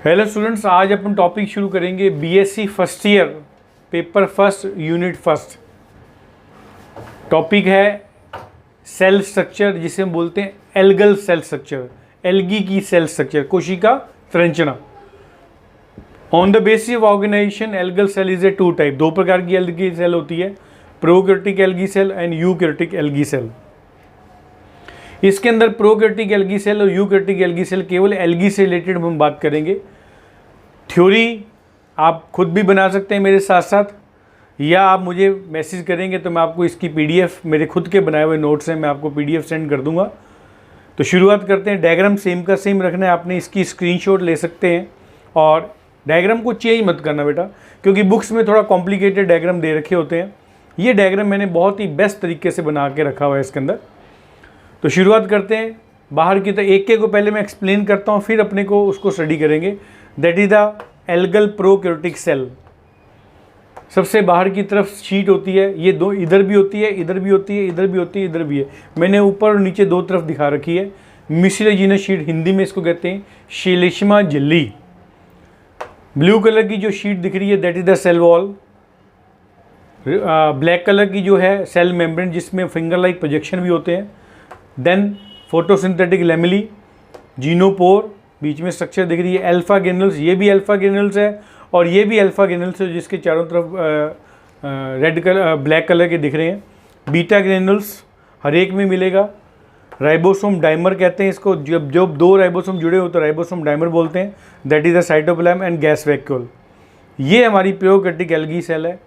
Hello students, आज अपन topic शुरू करेंगे BSc first year paper first unit first. Topic है सेल स्ट्रक्चर, जिसे हम बोलते हैं एल्गल सेल स्ट्रक्चर, एल्गी की सेल स्ट्रक्चर, कोशिका संरचना। On the basis of organisation algal cell is a two type, दो प्रकार की एल्गी सेल होती है, prokaryotic algae cell and eukaryotic algae cell. इसके अंदर प्रोकैरियोटिक एल्गी सेल और यूकैरियोटिक एल्गी सेल केवल एल्गी से रिलेटेड हम बात करेंगे। थ्योरी आप खुद भी बना सकते हैं मेरे साथ साथ, या आप मुझे मैसेज करेंगे तो मैं आपको इसकी पीडीएफ, मेरे खुद के बनाए हुए नोट्स हैं, मैं आपको पीडीएफ सेंड कर दूंगा। तो शुरुआत करते हैं। डायग्राम सेम का सेम रखना है आपने, इसकी स्क्रीनशॉट ले सकते हैं और डायग्राम को चेंज मत करना बेटा, क्योंकि बुक्स में थोड़ा कॉम्प्लिकेटेड डायग्राम दे रखे होते हैं। ये डायग्राम मैंने बहुत ही बेस्ट तरीके से बना के रखा हुआ है इसके अंदर। तो शुरुआत करते हैं बाहर की तरफ। एक को पहले मैं एक्सप्लेन करता हूँ, फिर अपने को उसको स्टडी करेंगे। That is the algal prokaryotic cell. सबसे बाहर की तरफ शीट होती है, ये दो इधर भी होती है, इधर भी होती है, इधर भी होती है, इधर भी है। मैंने ऊपर और नीचे दो तरफ दिखा रखी है। म्यूसिलेजिनस शीट, हिंदी में इसको कहते हैं श्लेष्मा झिल्ली। ब्लू कलर की जो शीट दिख रही है that is the cell wall. Black colour की जो है सेल मेम्ब्रेन, जिसमें फिंगर लाइक प्रोजेक्शन भी होते हैं। देन फोटोसिंथेटिक लैमेली, जीनोपोर, बीच में स्ट्रक्चर दिख रही है। अल्फा ग्रेन्युल्स, ये भी अल्फा ग्रेन्युल्स है और ये भी अल्फा ग्रेन्युल्स है, जिसके चारों तरफ रेड कलर ब्लैक कलर के दिख रहे हैं। बीटा ग्रेन्युल्स हर एक में मिलेगा। राइबोसोम डाइमर कहते हैं इसको, जब दो राइबोसोम जुड़े हो तो राइबोसोम डाइमर बोलते हैं। That is the cytoplasm and gas vacuole. ये हमारी प्रोकैरियोटिक एल्गी सेल है,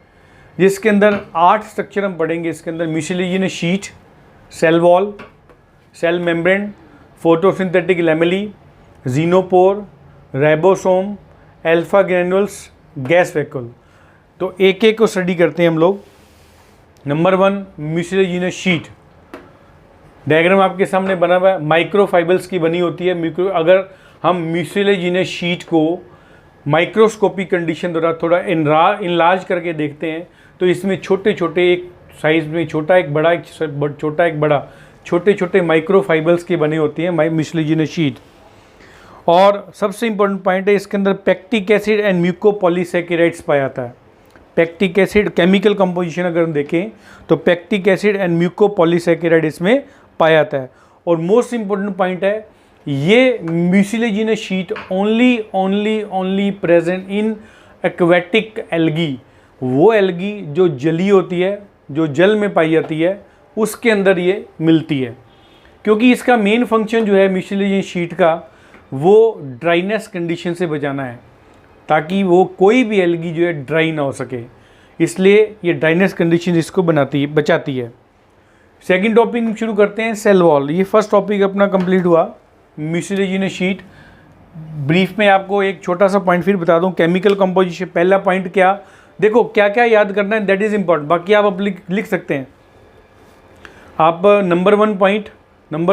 जिसके अंदर 8 स्ट्रक्चर हम पढ़ेंगे। इसके अंदर mucilaginous sheet, cell wall, cell membrane, photosynthetic lamellae, genophore, ribosome, alpha granules, gas vacuole. तो एक एक को स्टडी करते हैं हम लोग। Number 1 mucilaginous sheet. डायग्राम आपके सामने बना हुआ है, माइक्रोफाइबल्स की बनी होती है। अगर हम म्यूसिलेजिनस शीट को माइक्रोस्कोपिक कंडीशन द्वारा थोड़ा इनलार्ज करके देखते हैं तो इसमें छोटे छोटे, एक साइज में छोटा एक बड़ा, एक छोटा एक बड़ा, छोटे छोटे माइक्रोफाइबल्स की बनी होती है म्यूसिलेजिनस शीट। और सबसे इंपॉर्टेंट पॉइंट है, इसके अंदर पैक्टिक एसिड एंड म्यूकोपॉलीसैकेराइड्स पाया जाता है। पैक्टिक एसिड केमिकल कंपोजिशन अगर हम देखें तो पैक्टिक एसिड एंड म्यूकोपॉलीसैकेराइड इसमें पाया जाता है। और मोस्ट इंपॉर्टेंट पॉइंट है, ये mucilaginous sheet only present in aquatic algae. वो एल्गी जो जली होती है, जो जल में पाई जाती है, उसके अंदर ये मिलती है। क्योंकि इसका मेन फंक्शन जो है म्यूसिलेजिनस शीट का, वो ड्राइनेस कंडीशन से बचाना है, ताकि वो कोई भी एल्गी जो है ड्राई ना हो सके। इसलिए ये ड्राइनेस कंडीशन इसको बचाती है। सेकंड टॉपिक शुरू करते हैं, सेल वॉल। ये फर्स्ट टॉपिक अपना कंप्लीट हुआ, म्यूसिलेजिनस शीट। ब्रीफ में आपको एक छोटा सा पॉइंट फिर बता दूं, केमिकल कंपोजिशन। पहला पॉइंट क्या, देखो क्या क्या याद करना है, दैट इज इंपॉर्टेंट। बाकी आप लिख सकते हैं आप। नंबर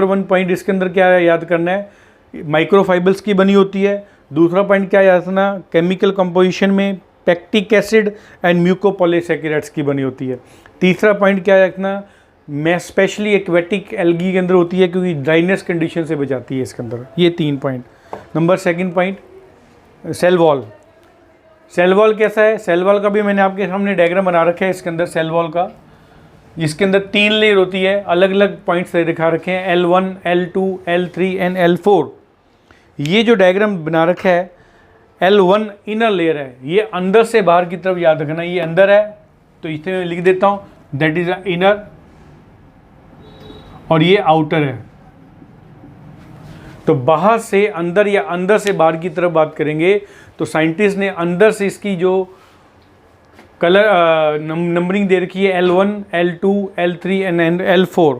वन पॉइंट इसके अंदर क्या याद करना है, माइक्रोफाइबल्स की बनी होती है। दूसरा पॉइंट क्या याद रखना, केमिकल कंपोजिशन में पैक्टिक एसिड एंड म्यूकोपॉलीसैकेराइड्स की बनी होती है। तीसरा पॉइंट क्या रखना, मैं स्पेशली एक्वेटिक एल्गी के अंदर होती है, क्योंकि ड्राइनेस कंडीशन से बचाती है इसके अंदर। ये 3 point. Number second point, cell wall. Cell wall कैसा है, सेल वॉल का भी मैंने आपके सामने डायग्राम बना रखा है इसके अंदर। सेल वॉल का, इसके अंदर 3 लेयर होती है, अलग अलग पॉइंट्स दिखा रखे हैं, L1, L2, L3 and L4। ये जो डायग्राम बना रखा है, L1 इनर लेयर है, ये अंदर से बाहर की तरफ याद रखना। ये अंदर है तो इसे मैं लिख देता हूँ, दैट इज इनर, और ये आउटर है। तो बाहर से अंदर या अंदर से बाहर की तरफ बात करेंगे तो साइंटिस्ट ने अंदर से इसकी जो कलर नंबरिंग दे रखी है, L1, L2, L3 and L4,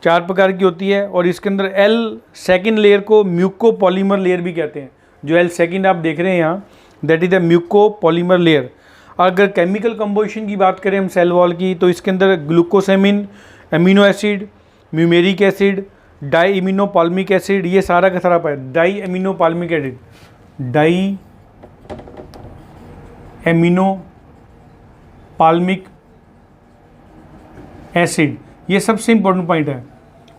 4 प्रकार की होती है। और इसके अंदर सेकंड लेयर को म्यूकोपॉलीमर लेयर भी कहते हैं। जो सेकंड आप देख रहे हैं यहाँ, दैट इज द म्यूकोपॉलीमर लेयर। अगर केमिकल कंपोजिशन की बात करें हम सेल वॉल की, तो इसके अंदर glucosamine, amino acid, muramic acid, diaminopimelic acid, ये सारा का सारा पाया। Diaminopimelic acid, diaminopimelic acid, ये सबसे इंपॉर्टेंट पॉइंट है।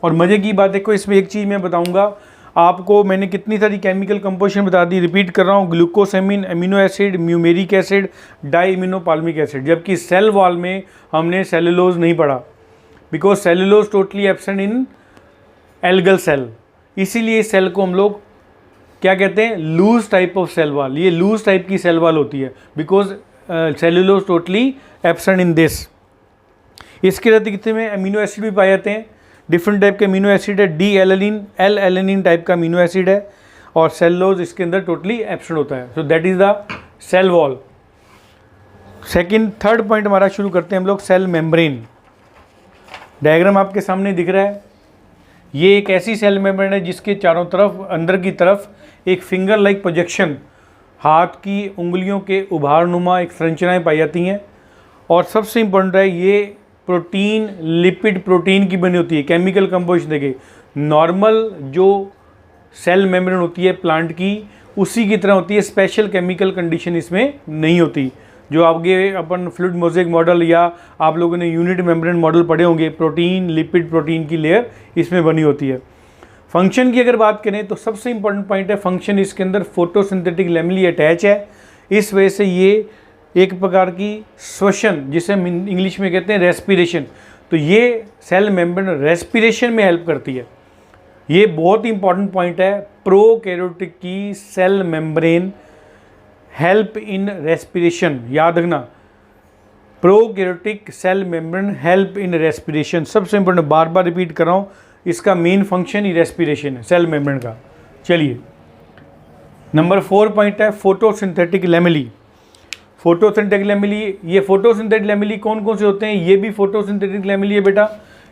और मज़े की बात है, इसमें एक चीज़ मैं बताऊंगा, आपको मैंने कितनी सारी केमिकल कंपोजिशन बता दी, रिपीट कर रहा हूँ, glucosamine, amino acid, muramic acid, diaminopimelic acid. जबकि सेल वॉल में हमने सेलुलोज नहीं पढ़ा, because cellulose totally absent in algal cell. इसीलिए इस सेल को हम लोग क्या कहते हैं, loose type of cell wall. ये लूज टाइप की सेल वॉल होती है because cellulose totally absent in this. इसके अतिरिक्त में अमीनो एसिड भी पाए जाते हैं, डिफरेंट टाइप के अमीनो एसिड है, D alanine, L alanine type का अमीनो एसिड है, और सेलुलोज इसके अंदर टोटली एब्सेंट होता है। So that is the cell wall. Second third point हमारा शुरू करते हैं हम लोग, सेल मेम्ब्रेन। डायग्राम आपके सामने दिख रहा है। ये एक ऐसी सेल मेम्ब्रेन है जिसके चारों तरफ अंदर की तरफ एक फिंगर लाइक प्रोजेक्शन, हाथ की उंगलियों के उभारनुमा एक संरचनाएं पाई जाती हैं। और सबसे इम्पोर्टेंट है, ये प्रोटीन, लिपिड प्रोटीन की बनी होती है। केमिकल कंपोजिशन देखिए, नॉर्मल जो सेल मेम्ब्रेन होती है प्लांट की उसी की तरह होती है, स्पेशल केमिकल कंडीशन इसमें नहीं होती। जो आगे अपन फ्लूइड मोज़ेक मॉडल या आप लोगों ने यूनिट मेम्ब्रेन मॉडल पढ़े होंगे, प्रोटीन, लिपिड प्रोटीन की लेयर इसमें बनी होती है। फंक्शन की अगर बात करें तो सबसे इंपॉर्टेंट पॉइंट है फंक्शन, इसके अंदर फोटोसिंथेटिक लैमेली अटैच है। इस वजह से ये एक प्रकार की श्वसन, जिसे हम इंग्लिश में कहते हैं रेस्पिरेशन, तो ये सेल मेम्ब्रेन रेस्पिरेशन में हेल्प करती है। ये बहुत ही इंपॉर्टेंट पॉइंट है। प्रोकैरियोटिक की cell membrane help in respiration, याद रखना, prokaryotic cell membrane help in respiration. सबसे इंपॉर्टेंट, बार बार रिपीट कर रहा हूँ, इसका मेन फंक्शन ही रेस्पिरेशन है सेल मेम्ब्रेन का। चलिए नंबर 4 पॉइंट है फोटोसिंथेटिक लैमेली। फोटोसिंथेटिक लैमेली, ये फोटोसिंथेटिक लैमेली कौन कौन से होते हैं, ये भी फोटोसिंथेटिक लैमेली है बेटा।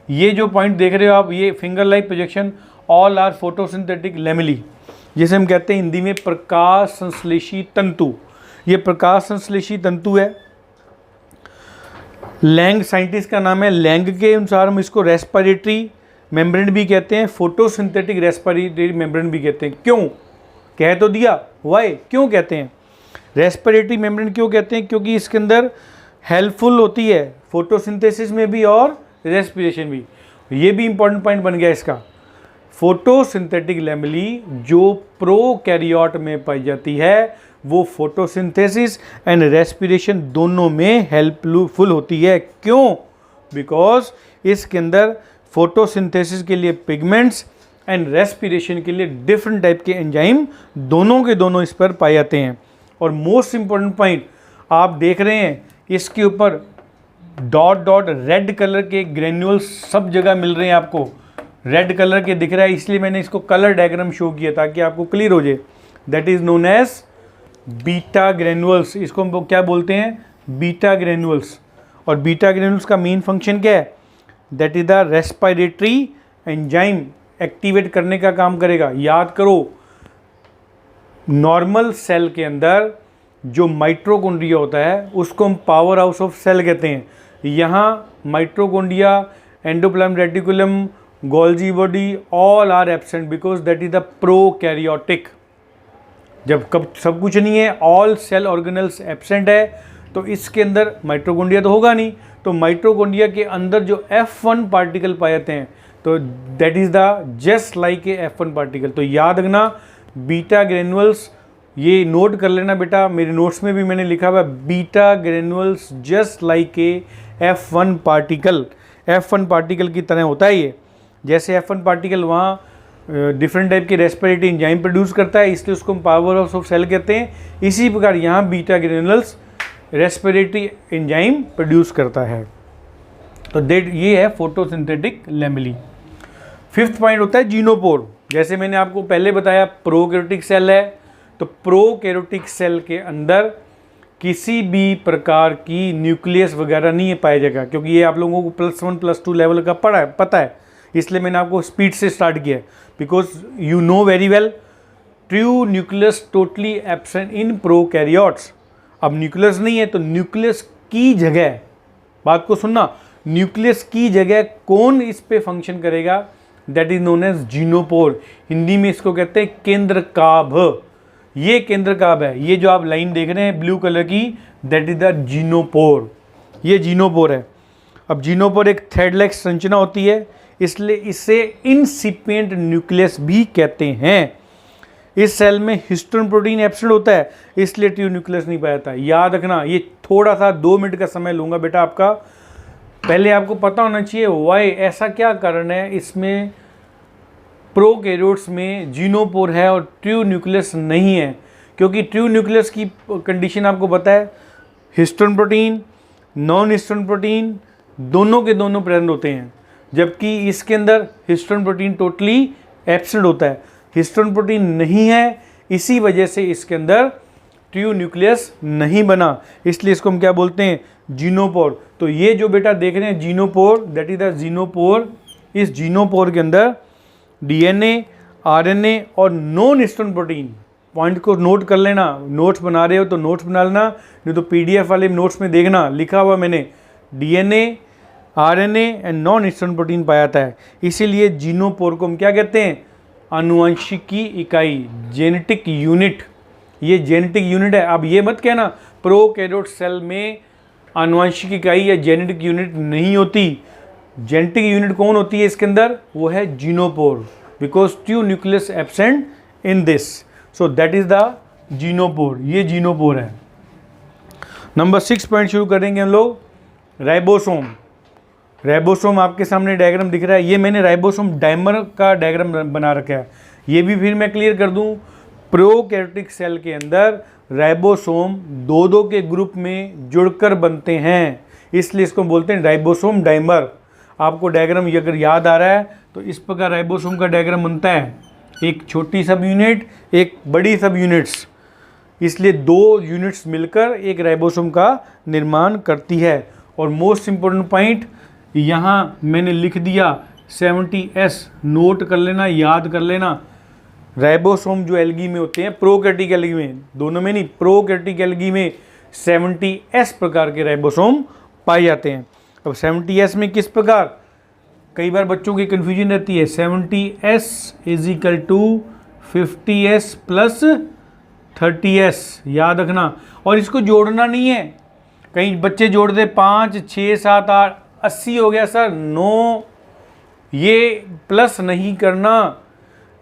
ये जो पॉइंट देख रहे हो आप, ये finger like projection, all are photosynthetic lamellae, जिसे हम कहते हैं हिंदी में प्रकाश संश्लेषी तंतु। ये प्रकाश संश्लेषी तंतु है। लैंग साइंटिस्ट का नाम है, लैंग के अनुसार हम इसको रेस्पिरेटरी मेम्ब्रेन भी कहते हैं, फोटोसिंथेटिक रेस्पिरेटरी मेम्ब्रेन भी कहते हैं। क्यों कह तो दिया, वाई, क्यों कहते हैं रेस्पिरेटरी मेम्ब्रेन, क्यों कहते हैं, क्योंकि इसके अंदर हेल्पफुल होती है फोटोसिंथेसिस में भी और रेस्पिरेशन भी। ये भी इंपॉर्टेंट पॉइंट बन गया इसका। फोटोसिंथेटिक लैमेली जो प्रोकैरियोट में पाई जाती है, वो फोटोसिंथेसिस एंड रेस्पिरेशन दोनों में हेल्पफुल होती है। क्यों? बिकॉज इसके अंदर फोटोसिंथेसिस के लिए पिगमेंट्स एंड रेस्पिरेशन के लिए डिफरेंट टाइप के एंजाइम दोनों के दोनों इस पर पाए जाते हैं। और मोस्ट इंपॉर्टेंट पॉइंट आप देख रहे हैं, इसके ऊपर डॉट डॉट रेड कलर के ग्रेन्यूल्स सब जगह मिल रहे हैं आपको, रेड कलर के दिख रहा है, इसलिए मैंने इसको कलर डायग्राम शो किया ताकि आपको क्लियर हो जाए। That is known as beta granules. इसको हम क्या बोलते हैं, बीटा ग्रेन्यूल्स। और बीटा ग्रेन्यूल्स का मेन फंक्शन क्या है, that is the respiratory enzyme activate करने का काम करेगा। याद करो, नॉर्मल सेल के अंदर जो माइटोकॉन्ड्रिया होता है उसको हम पावर हाउस ऑफ सेल कहते हैं। यहाँ mitochondria, endoplasm reticulum, Golgi body all are absent because that is the prokaryotic. जब कब सब कुछ नहीं है, ऑल सेल ऑर्गेनल्स एब्सेंट है, तो इसके अंदर माइटोकॉन्ड्रिया तो होगा नहीं। तो माइटोकॉन्ड्रिया के अंदर जो F1 पार्टिकल पाए जाते हैं, तो that is the just like a F1 particle. तो याद रखना बीटा ग्रेन्युल्स, ये नोट कर लेना बेटा, मेरे नोट्स में भी मैंने लिखा हुआ beta granules just like a F1 particle. F1 particle की तरह होता है ये। जैसे F1 पार्टिकल वहाँ डिफरेंट टाइप के रेस्पिरेटरी एंजाइम प्रोड्यूस करता है, इसलिए उसको हम पावर हाउस ऑफ सेल कहते हैं। इसी प्रकार यहाँ beta granules respiratory enzyme produce करता है। तो दैट ये है फोटोसिंथेटिक लैमेली। 5th पॉइंट होता है जीनोपोर। जैसे मैंने आपको पहले बताया प्रोकैरियोटिक सेल है, तो प्रोकैरियोटिक सेल के अंदर किसी भी प्रकार की न्यूक्लियस वगैरह नहीं पाया जाएगा, क्योंकि ये आप लोगों को +1 +2 लेवल का पता है, इसलिए मैंने आपको स्पीड से स्टार्ट किया, because you know very well true nucleus totally absent in prokaryotes. अब न्यूक्लियस नहीं है तो न्यूक्लियस की जगह, बात को सुनना, न्यूक्लियस की जगह कौन इस पे फंक्शन करेगा, that is known as genophore. Hindi में इसको कहते हैं केंद्रकाभ। ये केंद्रकाभ है, ये जो आप लाइन देख रहे हैं ब्लू कलर की, दैट इज द जीनोपोर, ये जीनोपोर है। अब जीनोपोर एक थ्रेड-लाइक संरचना होती है, इसलिए इसे इंसिपिएंट न्यूक्लियस भी कहते हैं। इस सेल में हिस्टोन प्रोटीन एब्सेंट होता है, इसलिए ट्रू न्यूक्लियस नहीं पाया जाता। याद रखना, ये थोड़ा सा 2 मिनट का समय लूँगा बेटा आपका। पहले आपको पता होना चाहिए वाई, ऐसा क्या कारण है इसमें प्रोकैरियोट्स में जीनोपोर है और ट्रू न्यूक्लियस नहीं है। क्योंकि ट्रू न्यूक्लियस की कंडीशन आपको पता है, histone protein, non histone protein दोनों के दोनों प्रेजेंट होते हैं, जबकि इसके अंदर हिस्टोन प्रोटीन टोटली एब्सेंट होता है। हिस्टोन प्रोटीन नहीं है, इसी वजह से इसके अंदर ट्रू न्यूक्लियस नहीं बना, इसलिए इसको हम क्या बोलते हैं, जीनोपोर। तो ये जो बेटा देख रहे हैं जीनोपोर, दैट इज द जीनोपोर। इस जीनोपोर के अंदर डीएनए, आरएनए और नॉन हिस्टोन प्रोटीन, पॉइंट को नोट कर लेना, नोट्स बना रहे हो तो नोट्स बना लेना, नहीं तो पीडीएफ वाले नोट्स में देखना, लिखा हुआ मैंने DNA, RNA and non histone protein पाया जाता है। इसीलिए जीनोपोर को हम क्या कहते हैं, आनुवंशिकी इकाई, जेनेटिक यूनिट। ये जेनेटिक यूनिट है। अब ये मत कहना प्रोकैरियोट सेल में आनुवंशिक इकाई या जेनेटिक यूनिट नहीं होती। जेनेटिक यूनिट कौन होती है इसके अंदर, वो है genophore, because true nucleus absent in this, so that is the genophore. ये जीनोपोर है। नंबर 6 पॉइंट शुरू करेंगे हम लोग, राइबोसोम। राइबोसोम आपके सामने डायग्राम दिख रहा है, ये मैंने राइबोसोम डायमर का डायग्राम बना रखा है। ये भी फिर मैं क्लियर कर दूं, प्रोकैरियोटिक सेल के अंदर राइबोसोम 2-2 के ग्रुप में जुड़कर बनते हैं, इसलिए इसको बोलते हैं राइबोसोम डायमर। आपको डायग्राम अगर याद आ रहा है तो इस प्रकार राइबोसोम का डायग्राम बनता है, एक छोटी सब यूनिट, एक बड़ी सब यूनिट्स, इसलिए 2 यूनिट्स मिलकर एक राइबोसोम का निर्माण करती है। और मोस्ट इम्पोर्टेंट पॉइंट यहाँ मैंने लिख दिया 70S, नोट कर लेना, याद कर लेना। राइबोसोम जो एल्गी में होते हैं, प्रोकैरियोटिक एल्गी में, दोनों में नहीं, प्रोकैरियोटिक एल्गी में 70S प्रकार के राइबोसोम पाए जाते हैं। अब 70S में किस प्रकार, कई बार बच्चों की कन्फ्यूजन रहती है, 70S is equal to 50S plus 30S, याद रखना। और इसको जोड़ना नहीं है, कई बच्चे जोड़ दे 5, 6, 7, 8, 80 हो गया सर, नो, ये प्लस नहीं करना,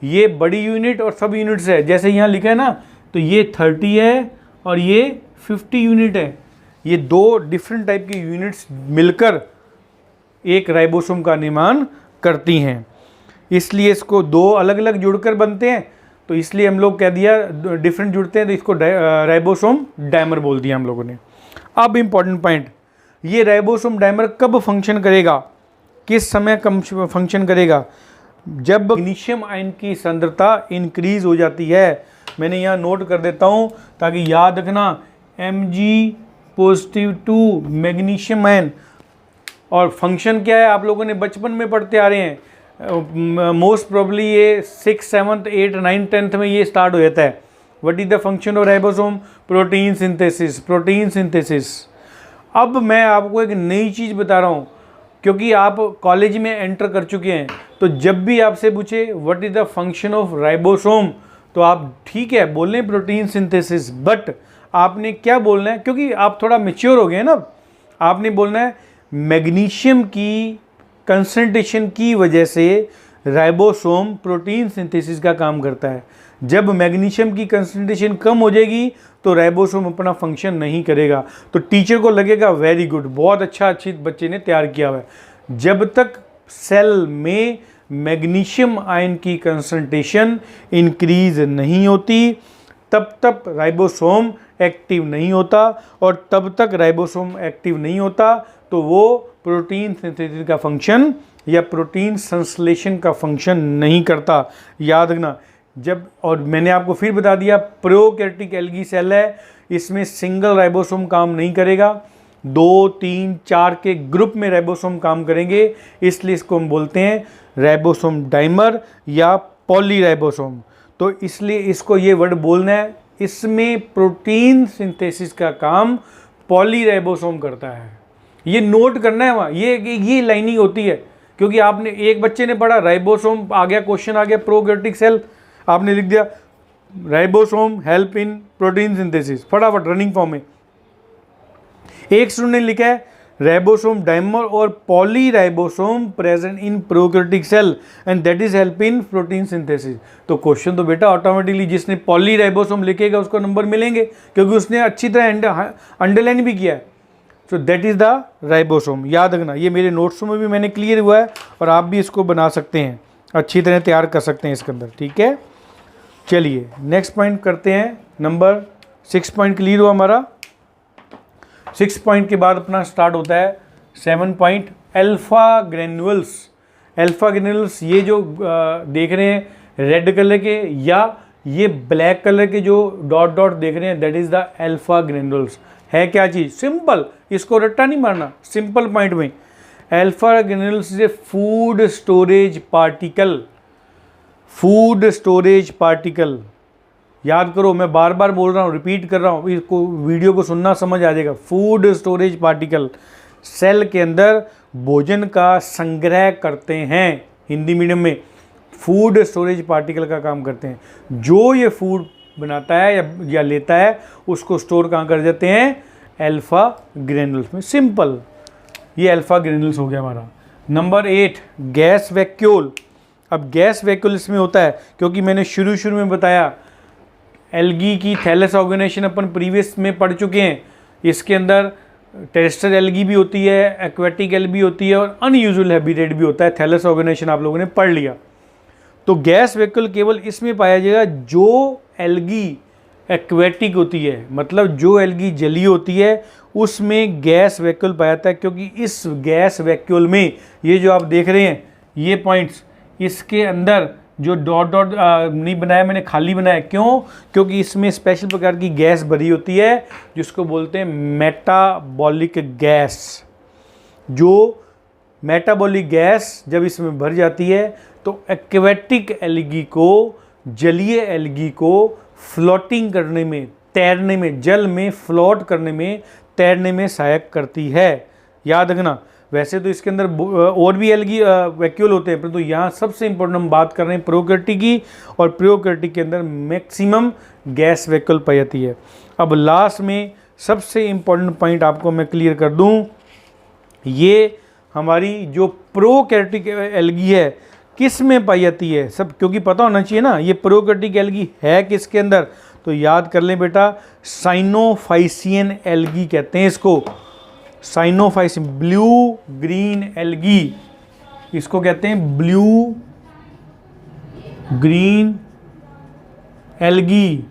ये बड़ी यूनिट और सब यूनिट्स है। जैसे यहाँ लिखा है ना, तो ये 30 है और ये 50 यूनिट है। ये 2 डिफरेंट टाइप की यूनिट्स मिलकर एक राइबोसोम का निर्माण करती हैं, इसलिए इसको 2 अलग अलग जुड़कर बनते हैं, तो इसलिए हम लोग कह दिया डिफरेंट जुड़ते हैं, तो इसको राइबोसोम डायमर बोल दिया हम लोगों ने। अब इम्पॉर्टेंट पॉइंट, ये राइबोसोम डायमर कब फंक्शन करेगा, किस समय कम फंक्शन करेगा, जब मैग्नीशियम आयन की सांद्रता इंक्रीज हो जाती है। मैंने यहाँ नोट कर देता हूँ ताकि याद रखना, Mg+2 मैग्नीशियम आयन, और फंक्शन क्या है आप लोगों ने बचपन में पढ़ते आ रहे हैं, मोस्ट प्रोबेबली ये 6th 7th 8th 9th 10th में ये स्टार्ट हो जाता है। What is the function of ribosome, protein synthesis, protein synthesis. अब मैं आपको एक नई चीज़ बता रहा हूँ, क्योंकि आप कॉलेज में एंटर कर चुके हैं, तो जब भी आपसे पूछे what is the function of ribosome, तो आप ठीक है बोलें प्रोटीन सिंथेसिस, बट आपने क्या बोलना है, क्योंकि आप थोड़ा मैच्योर हो गए ना, आपने बोलना है मैग्नीशियम की कंसंट्रेशन की वजह से राइबोसोम प्रोटीन सिंथेसिस का काम करता है। जब मैग्नीशियम की कंसंट्रेशन कम हो जाएगी तो राइबोसोम अपना फंक्शन नहीं करेगा। तो टीचर को लगेगा वेरी गुड, बहुत अच्छी बच्चे ने तैयार किया हुआ है। जब तक सेल में मैग्नीशियम आयन की कंसंट्रेशन इंक्रीज नहीं होती तब तक राइबोसोम एक्टिव नहीं होता, और तब तक राइबोसोम एक्टिव नहीं होता तो वो प्रोटीन सिंथेसिस का फंक्शन या प्रोटीन संश्लेषण का फंक्शन नहीं करता, याद रखना। जब, और मैंने आपको फिर बता दिया, प्रोकैरियोटिक एल्गी सेल है, इसमें सिंगल राइबोसोम काम नहीं करेगा, 2, 3, 4 के ग्रुप में राइबोसोम काम करेंगे, इसलिए इसको हम बोलते हैं राइबोसोम डाइमर या पॉलीराइबोसोम। तो इसलिए इसको ये वर्ड बोलना है, इसमें प्रोटीन सिंथेसिस का काम पॉलीराइबोसोम करता है। ये नोट करना है, वहाँ ये लाइनिंग होती है, क्योंकि आपने एक बच्चे ने पढ़ा राइबोसोम, आ गया क्वेश्चन, आ गया प्रोकैरियोटिक सेल, आपने लिख दिया ribosome help in protein synthesis, फटाफट रनिंग फॉर्म में। एक स्टूडेंट ने लिखा है राइबोसोम डाइमर और polyribosome present in prokaryotic cell and that is help in protein synthesis. तो क्वेश्चन तो बेटा ऑटोमेटिकली जिसने पॉलीराइबोसोम लिखेगा उसको नंबर मिलेंगे, क्योंकि उसने अच्छी तरह अंडरलाइन भी किया है। So that is the ribosome, याद रखना। ये मेरे नोट्स में भी मैंने क्लियर हुआ है और आप भी इसको बना सकते हैं, अच्छी तरह तैयार कर सकते हैं इसके अंदर, ठीक है। चलिए नेक्स्ट पॉइंट करते हैं। नंबर 6 पॉइंट क्लियर हुआ हमारा। 6 पॉइंट के बाद अपना स्टार्ट होता है 7 point alpha granules. Alpha granules ये जो देख रहे हैं रेड कलर के या ये ब्लैक कलर के जो डॉट डॉट देख रहे हैं, that is the alpha granules. है क्या चीज़? सिंपल, इसको रट्टा नहीं मारना, सिंपल पॉइंट में alpha granules is a food storage particle. Food storage particle, याद करो, मैं बार बार बोल रहा हूँ, रिपीट कर रहा हूँ, इसको वीडियो को सुनना समझ आ जाएगा। फूड स्टोरेज पार्टिकल सेल के अंदर भोजन का संग्रह करते हैं, हिंदी मीडियम में फूड स्टोरेज पार्टिकल का काम करते हैं। जो ये फूड बनाता है या लेता है उसको स्टोर कहाँ कर देते हैं? अल्फा ग्रेन्यूल्स में। सिंपल, ये अल्फा ग्रेन्यूल्स हो गया हमारा। Number 8 gas vacuole. अब गैस वैक्यूल इसमें होता है, क्योंकि मैंने शुरू में बताया एल्गी की थैलेस ऑर्गेनाइजेशन अपन प्रीवियस में पढ़ चुके हैं। इसके अंदर टेरेस्ट्रियल एल्गी भी होती है, एक्वेटिक एल्गी होती है और अनयूजुअल हैबिटेट भी होता है। थैलेस ऑर्गेनाइजेशन आप लोगों ने पढ़ लिया। तो गैस वैक्यूल केवल इसमें पाया जाएगा जो एल्गी एक्वेटिक होती है, मतलब जो एल्गी जली होती है उसमें गैस वैक्यूल पाया जाता है। क्योंकि इस गैस वैक्यूल में ये जो आप देख रहे हैं ये पॉइंट्स, इसके अंदर जो डॉट डॉट नहीं बनाया मैंने, खाली बनाया। क्यों? क्योंकि इसमें स्पेशल प्रकार की गैस भरी होती है जिसको बोलते हैं मेटाबॉलिक गैस। जो मेटाबॉलिक गैस जब इसमें भर जाती है तो एक्वेटिक एल्गी को, जलीय एल्गी को फ्लोटिंग करने में, तैरने में, जल में फ्लोट करने में, तैरने में सहायक करती है। याद रखना। वैसे तो इसके अंदर और भी एल्गी वैक्यूल होते हैं, परंतु यहाँ सबसे इंपॉर्टेंट हम बात कर रहे हैं प्रोकैरियोटिक की, और प्रोकैरियोटिक के अंदर मैक्सिमम गैस वैक्यूल पाई जाती है। अब लास्ट में सबसे इंपॉर्टेंट पॉइंट आपको मैं क्लियर कर दूँ, ये हमारी जो प्रोकैरियोटिक एल्गी है किस में पाई जाती है सब, क्योंकि पता होना चाहिए ना ये प्रोकैरियोटिक एल्गी है किसके अंदर। तो याद कर लें बेटा, साइनोफाइसियन एल्गी कहते हैं इसको। साइनोफाइसियन, ब्लू ग्रीन एल्गी, इसको कहते हैं ब्लू ग्रीन एल्गी,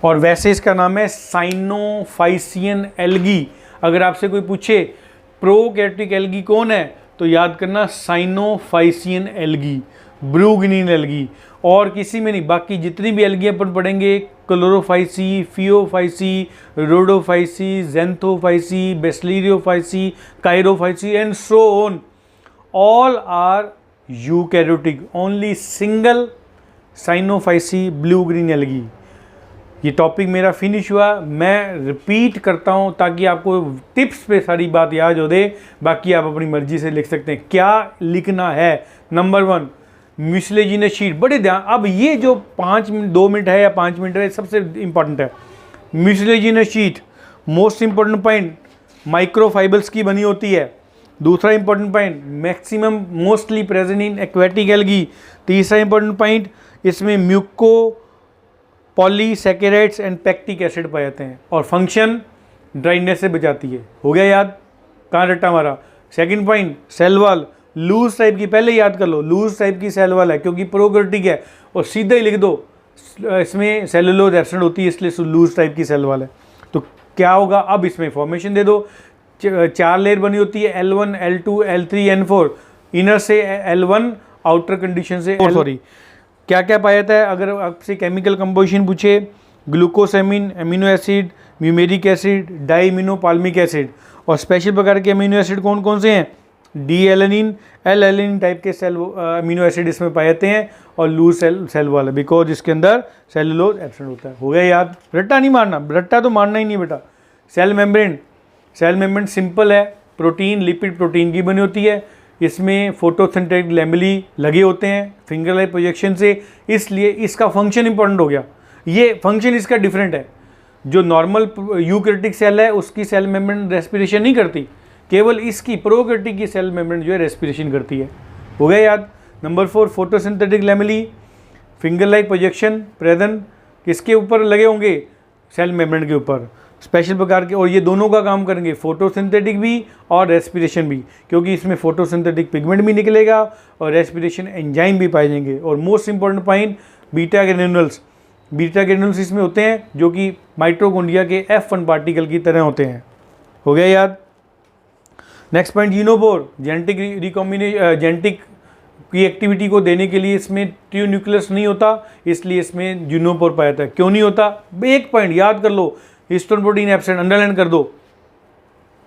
और वैसे इसका नाम है साइनोफाइसियन एल्गी। अगर आपसे कोई पूछे प्रोकैरियोटिक एल्गी कौन है, तो याद करना cyanophycean algae, blue green algae, और किसी में नहीं। बाकी जितनी भी एल्गी अपन पढ़ेंगे, Chlorophyceae, Phaeophyceae, Rhodophyceae, Xanthophyceae, Bacillariophyceae, Charophyceae and so on, all are eukaryotic, only single Cyanophyceae blue green algae. ये टॉपिक मेरा फिनिश हुआ। मैं रिपीट करता हूँ ताकि आपको टिप्स पे सारी बात याद हो दे, बाकी आप अपनी मर्जी से लिख सकते हैं। क्या लिखना है? नंबर 1 म्यूसिलेजिनस शीट, बड़े ध्यान। अब ये जो 2 मिनट है या 5 मिनट है, सबसे इंपॉर्टेंट है। Mucilaginous sheet most important point microfibres की बनी होती है। दूसरा important point maximum mostly present in aquatic algae. तीसरा इंपॉर्टेंट पॉइंट इसमें muco polysaccharides and pectic acid पाए जाते हैं, और फंक्शन ड्राइनेस से बचाती है। हो गया याद? कहाँ रट्टा हमारा? Second point cell wall, loose type की, पहले याद कर लो लूज टाइप की सेल वॉल है क्योंकि प्रोकैरियोटिक है, और सीधा ही लिख दो इसमें सेलुलोज एब्सेंट होती है इसलिए लूज टाइप की सेल वॉल है। तो क्या होगा? अब इसमें फॉर्मेशन दे दो। 4 लेयर बनी होती है, L1, L2, L3, N4। Inner से L1, आउटर कंडीशन से सॉरी क्या क्या पाया जाता है? अगर आपसे केमिकल कंपोजिशन पूछे, ग्लूकोसेमिन, amino acid, muramic acid, डाइमिनो पाल्मिक acid, और स्पेशल प्रकार के अमीनो एसिड कौन कौन से हैं? D alanine, L alanine type के सेल अमीनो एसिड इसमें पाए जाते हैं, और लूज सेल वाला, बिकॉज इसके अंदर सेलुलोज एब्सेंट होता है। हो गया याद? रट्टा नहीं मारना, रट्टा तो मारना ही नहीं बेटा। Cell membrane, cell membrane simple है, प्रोटीन, लिपिड प्रोटीन की बनी होती है। इसमें फोटोसिंथेटिक लैमेली लगे होते हैं फिंगर लाइक प्रोजेक्शन से, इसलिए इसका फंक्शन इंपॉर्टेंट हो गया। ये फंक्शन इसका डिफरेंट है। जो नॉर्मल यूकैरियोटिक सेल है उसकी सेल मेम्ब्रेन रेस्पिरेशन नहीं करती, केवल इसकी प्रोकैरियोटिक की सेल मेम्ब्रेन जो है रेस्पिरेशन करती है। हो गया याद। Number 4 photosynthetic lamellae, finger like projection present किसके ऊपर लगे होंगे, सेल मेम्ब्रेन के ऊपर, स्पेशल प्रकार के, और ये दोनों का काम करेंगे, फोटोसिंथेटिक भी और रेस्पिरेशन भी, क्योंकि इसमें फोटोसिंथेटिक पिगमेंट भी निकलेगा और रेस्पिरेशन एंजाइम भी पाए जाएंगे। और most important point beta granules, beta granules इसमें होते हैं जो कि माइटोकॉन्ड्रिया के F1 पार्टिकल की तरह होते हैं। हो गया याद। Next point genophore, genetic recombination, genetic की एक्टिविटी को देने के लिए इसमें ट्रू न्यूक्लियस नहीं होता, इसलिए इसमें जीनोपोर पाया जाता है। क्यों नहीं होता, एक पॉइंट याद कर लो, हिस्टोन प्रोटीन एब्सेंट, अंडरलाइन कर दो,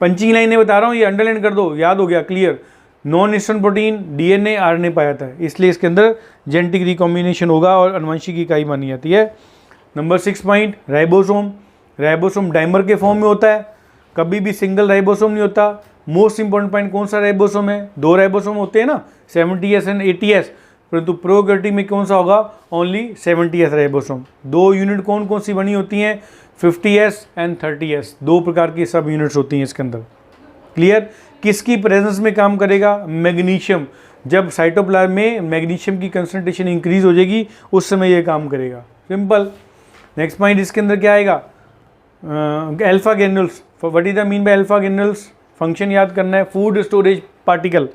पंचिंग लाइन में बता रहा हूँ, ये अंडरलाइन कर दो, याद हो गया, clear. Non histone protein DNA RNA पाया जाता है, इसलिए इसके अंदर जेनेटिक रिकॉम्बिनेशन होगा और अनुवंशिक इकाई मानी जाती है। Number 6 point ribosome, ribosome dimer के फॉर्म में होता है, कभी भी सिंगल राइबोसोम नहीं होता। मोस्ट इंपॉर्टेंट पॉइंट कौन सा राइबोसोम है, 2 राइबोसोम होते हैं ना, 70S एंड 80S, परंतु प्रोकैरियोटिक में कौन सा होगा, ओनली 70S राइबोसोम। 2 यूनिट कौन कौन सी बनी होती हैं, 50S एंड 30S, 2 प्रकार की सब यूनिट्स होती हैं इसके अंदर। क्लियर। किसकी प्रेजेंस में काम करेगा, मैग्नीशियम, जब साइटोप्लाज्म में मैग्नीशियम की कंसंट्रेशन इंक्रीज हो जाएगी उस समय ये काम करेगा, सिंपल। नेक्स्ट पॉइंट इसके अंदर क्या आएगा, alpha granules, what is the mean by alpha granules, function याद करना है, food storage particle.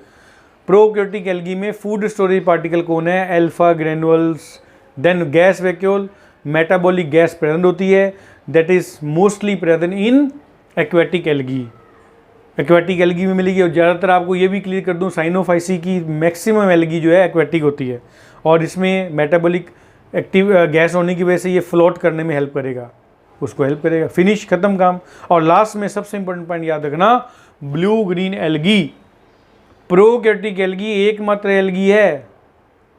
Prokaryotic algae में फूड स्टोरेज पार्टिकल कौन है, alpha granules. Then gas vacuole, metabolic gas present होती है, that is mostly present in aquatic algae, aquatic algae में मिलेगी। और ज़्यादातर आपको ये भी क्लियर कर दूं, साइनोफाइसी की मैक्सिमम एल्गी जो है एक्वेटिक होती है, और इसमें मेटाबॉलिक एक्टिव गैस होने की वजह से ये फ्लोट करने में हेल्प करेगा, उसको हेल्प करेगा। फिनिश, खत्म काम। और लास्ट में सबसे इंपॉर्टेंट पॉइंट याद रखना, blue green algae, prokaryotic algae एकमात्र एल्गी है,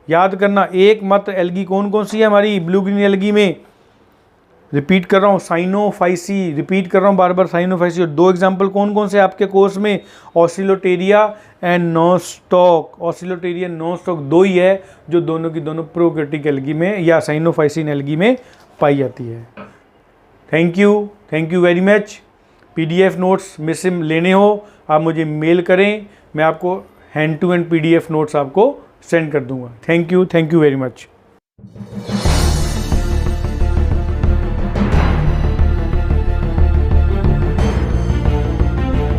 याद करना, एकमात्र एल्गी कौन कौन सी है हमारी ब्लू ग्रीन एल्गी में, रिपीट कर रहा हूँ, साइनोफाइसी, रिपीट कर रहा हूँ बार बार, साइनोफाइसी। और 2 एग्जाम्पल कौन कौन से आपके कोर्स में, ऑसिलोटेरिया एंड नोस्टॉक, ऑसिलोटेरिया नोस्टॉक 2 ही है जो दोनों की दोनों प्रोकैरियोटिक एल्गी में या साइनोफाइसिन एल्गी में पाई जाती है। Thank you very much. PDF notes में से लेने हो आप मुझे मेल करें, मैं आपको hand to hand PDF notes आपको सेंड कर दूंगा। Thank you very much.